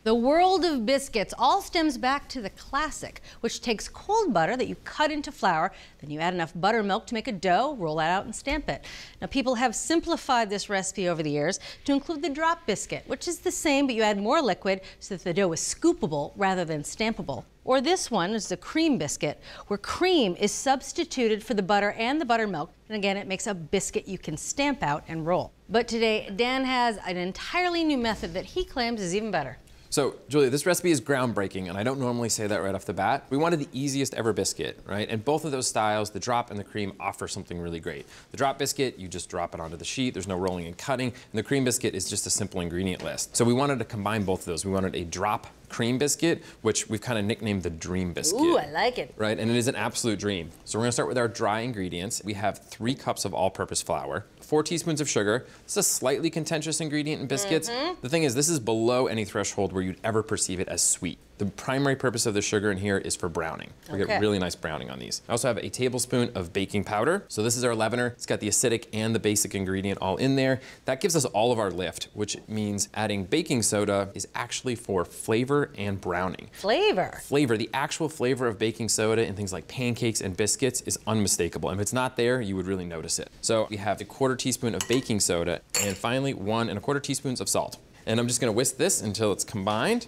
The world of biscuits all stems back to the classic, which takes cold butter that you cut into flour, then you add enough buttermilk to make a dough, roll that out and stamp it. Now people have simplified this recipe over the years to include the drop biscuit, which is the same but you add more liquid so that the dough is scoopable rather than stampable. Or this one is the cream biscuit, where cream is substituted for the butter and the buttermilk, and again it makes a biscuit you can stamp out and roll. But today Dan has an entirely new method that he claims is even better. So, Julia, this recipe is groundbreaking, and I don't normally say that right off the bat. We wanted the easiest ever biscuit, right? And both of those styles, the drop and the cream, offer something really great. The drop biscuit, you just drop it onto the sheet. There's no rolling and cutting. And the cream biscuit is just a simple ingredient list. So we wanted to combine both of those. We wanted a drop cream biscuit, which we've kind of nicknamed the dream biscuit. Ooh, I like it. Right, and it is an absolute dream. So we're gonna start with our dry ingredients. We have 3 cups of all-purpose flour, 4 teaspoons of sugar. This is a slightly contentious ingredient in biscuits. The thing is, this is below any threshold where you'd ever perceive it as sweet. The primary purpose of the sugar in here is for browning. We get really nice browning on these. I also have a tablespoon of baking powder. So this is our leavener. It's got the acidic and the basic ingredient all in there. That gives us all of our lift, which means adding baking soda is actually for flavor and browning. Flavor? Flavor. The actual flavor of baking soda in things like pancakes and biscuits is unmistakable. And if it's not there, you would really notice it. So we have a 1/4 teaspoon of baking soda and finally 1 1/4 teaspoons of salt. And I'm just gonna whisk this until it's combined.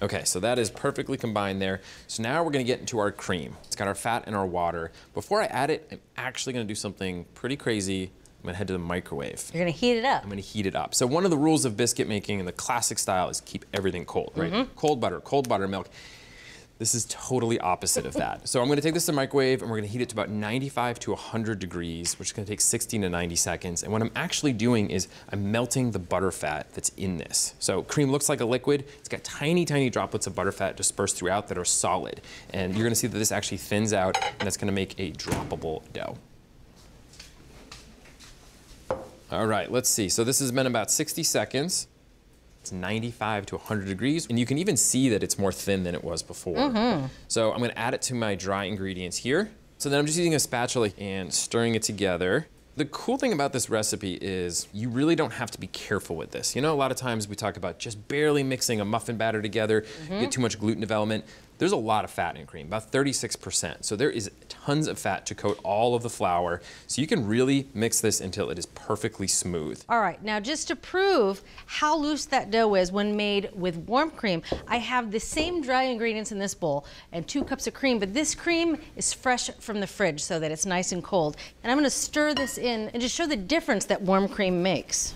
Okay, so that is perfectly combined there. So now we're gonna get into our cream. It's got our fat and our water. Before I add it, I'm actually gonna do something pretty crazy. I'm gonna head to the microwave. You're gonna heat it up. I'm gonna heat it up. So one of the rules of biscuit making in the classic style is keep everything cold, right? Cold buttermilk. This is totally opposite of that. So I'm gonna take this to the microwave and we're gonna heat it to about 95 to 100 degrees, which is gonna take 60 to 90 seconds. And what I'm actually doing is I'm melting the butter fat that's in this. So cream looks like a liquid. It's got tiny, tiny droplets of butter fat dispersed throughout that are solid. And you're gonna see that this actually thins out and that's gonna make a droppable dough. All right, let's see. So this has been about 60 seconds. It's 95 to 100 degrees, and you can even see that it's more thin than it was before. So I'm gonna add it to my dry ingredients here. So then I'm just using a spatula and stirring it together. The cool thing about this recipe is you really don't have to be careful with this. You know, a lot of times we talk about just barely mixing a muffin batter together, you get too much gluten development. There's a lot of fat in cream, about 36%. So there is tons of fat to coat all of the flour. So you can really mix this until it is perfectly smooth. All right, now just to prove how loose that dough is when made with warm cream, I have the same dry ingredients in this bowl and 2 cups of cream, but this cream is fresh from the fridge so that it's nice and cold. And I'm gonna stir this in and just show the difference that warm cream makes.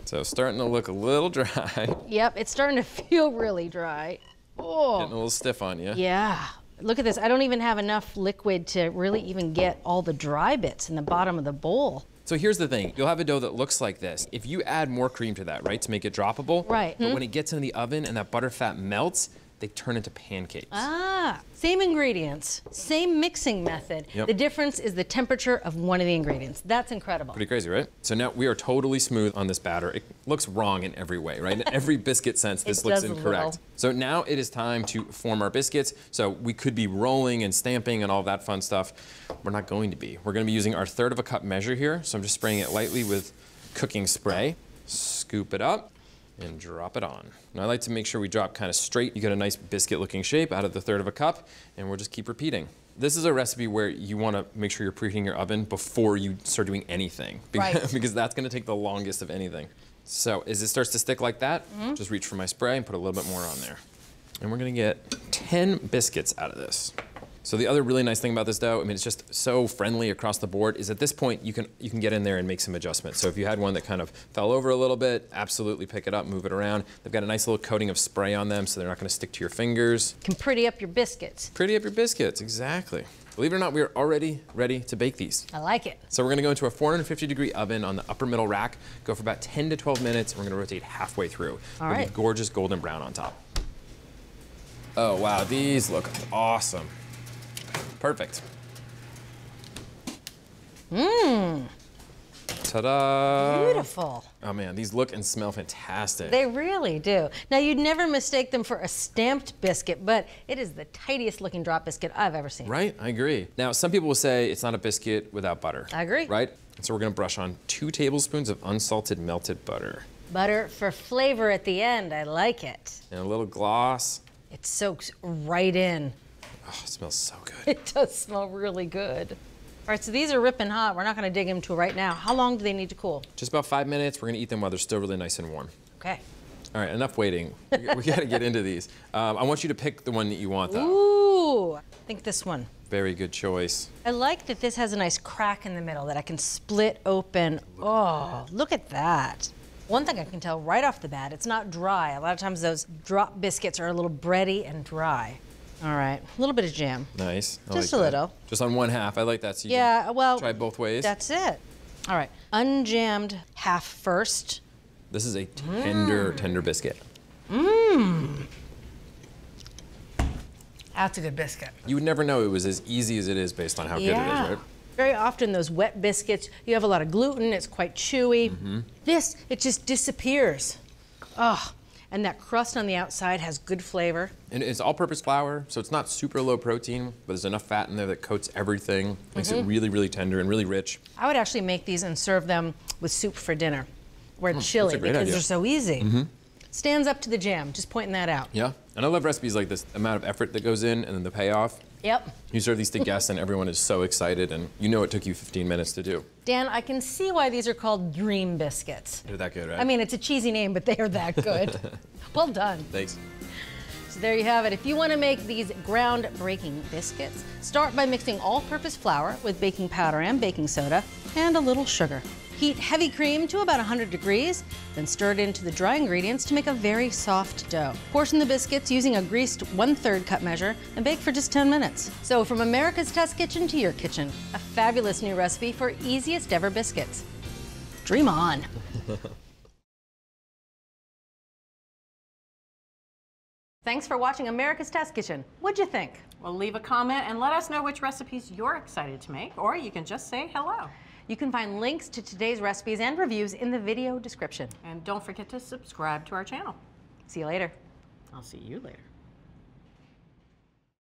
So starting to look a little dry. Yep, it's starting to feel really dry. Oh. Getting a little stiff on you. Yeah. Look at this. I don't even have enough liquid to really even get all the dry bits in the bottom of the bowl. So here's the thing. You'll have a dough that looks like this. If you add more cream to that, right, to make it droppable, right. But when it gets into the oven and that butter fat melts, they turn into pancakes. Ah, same ingredients, same mixing method. Yep. The difference is the temperature of one of the ingredients. That's incredible. Pretty crazy, right? So now we are totally smooth on this batter. It looks wrong in every way, right? In every biscuit sense, this looks incorrect. So now it is time to form our biscuits. So we could be rolling and stamping and all that fun stuff. We're not going to be. We're gonna be using our 1/3 of a cup measure here. So I'm just spraying it lightly with cooking spray. Scoop it up and drop it on. Now I like to make sure we drop kind of straight. You get a nice biscuit looking shape out of the 1/3 of a cup, and we'll just keep repeating. This is a recipe where you want to make sure you're preheating your oven before you start doing anything, because that's going to take the longest of anything. So as it starts to stick like that, just reach for my spray and put a little bit more on there. And we're going to get 10 biscuits out of this. So the other really nice thing about this dough, I mean, it's just so friendly across the board, is at this point you can get in there and make some adjustments. So if you had one that kind of fell over a little bit, absolutely pick it up, move it around. They've got a nice little coating of spray on them so they're not gonna stick to your fingers. Can pretty up your biscuits. Pretty up your biscuits, exactly. Believe it or not, we are already ready to bake these. I like it. So we're gonna go into a 450-degree oven on the upper middle rack, go for about 10 to 12 minutes, and we're gonna rotate halfway through. All right. With gorgeous golden brown on top. Oh wow, these look awesome. Perfect. Mmm. Ta-da! Beautiful. Oh man, these look and smell fantastic. They really do. Now you'd never mistake them for a stamped biscuit, but it is the tidiest looking drop biscuit I've ever seen. Right, I agree. Now some people will say it's not a biscuit without butter. I agree. Right? So we're gonna brush on 2 tablespoons of unsalted melted butter. Butter for flavor at the end. I like it. And a little gloss. It soaks right in. Oh, it smells so good. It does smell really good. All right, so these are ripping hot. We're not going to dig into it right now. How long do they need to cool? Just about 5 minutes. We're going to eat them while they're still really nice and warm. Okay. All right, enough waiting. We got to get into these. I want you to pick the one that you want, though. Ooh, I think this one. Very good choice. I like that this has a nice crack in the middle that I can split open. Oh, look at that. One thing I can tell right off the bat, it's not dry. A lot of times those drop biscuits are a little bready and dry. All right, a little bit of jam. Nice. Just a little. Just on one half. I like that. So you can try both ways. That's it. All right, unjammed half first. This is a tender biscuit. Mmm. That's a good biscuit. You would never know it was as easy as it is based on how good it is, right? Very often those wet biscuits, you have a lot of gluten, it's quite chewy. This, it just disappears. Oh, and that crust on the outside has good flavor. And it's all-purpose flour, so it's not super low protein, but there's enough fat in there that coats everything, makes it really, really tender and really rich. I would actually make these and serve them with soup for dinner. Or chili, because they're so easy. Stands up to the jam, just pointing that out. Yeah, and I love recipes like this, amount of effort that goes in and then the payoff. Yep. You serve these to guests and everyone is so excited, and you know it took you 15 minutes to do. Dan, I can see why these are called dream biscuits. They're that good, right? I mean, it's a cheesy name, but they are that good. Well done. Thanks. So there you have it. If you want to make these groundbreaking biscuits, start by mixing all-purpose flour with baking powder and baking soda and a little sugar. Heat heavy cream to about 100 degrees, then stir it into the dry ingredients to make a very soft dough. Portion the biscuits using a greased 1/3 cup measure and bake for just 10 minutes. So from America's Test Kitchen to your kitchen, a fabulous new recipe for Easiest Ever Biscuits. Dream on. Thanks for watching America's Test Kitchen. What'd you think? Well, leave a comment and let us know which recipes you're excited to make, or you can just say hello. You can find links to today's recipes and reviews in the video description. And don't forget to subscribe to our channel. See you later. I'll see you later.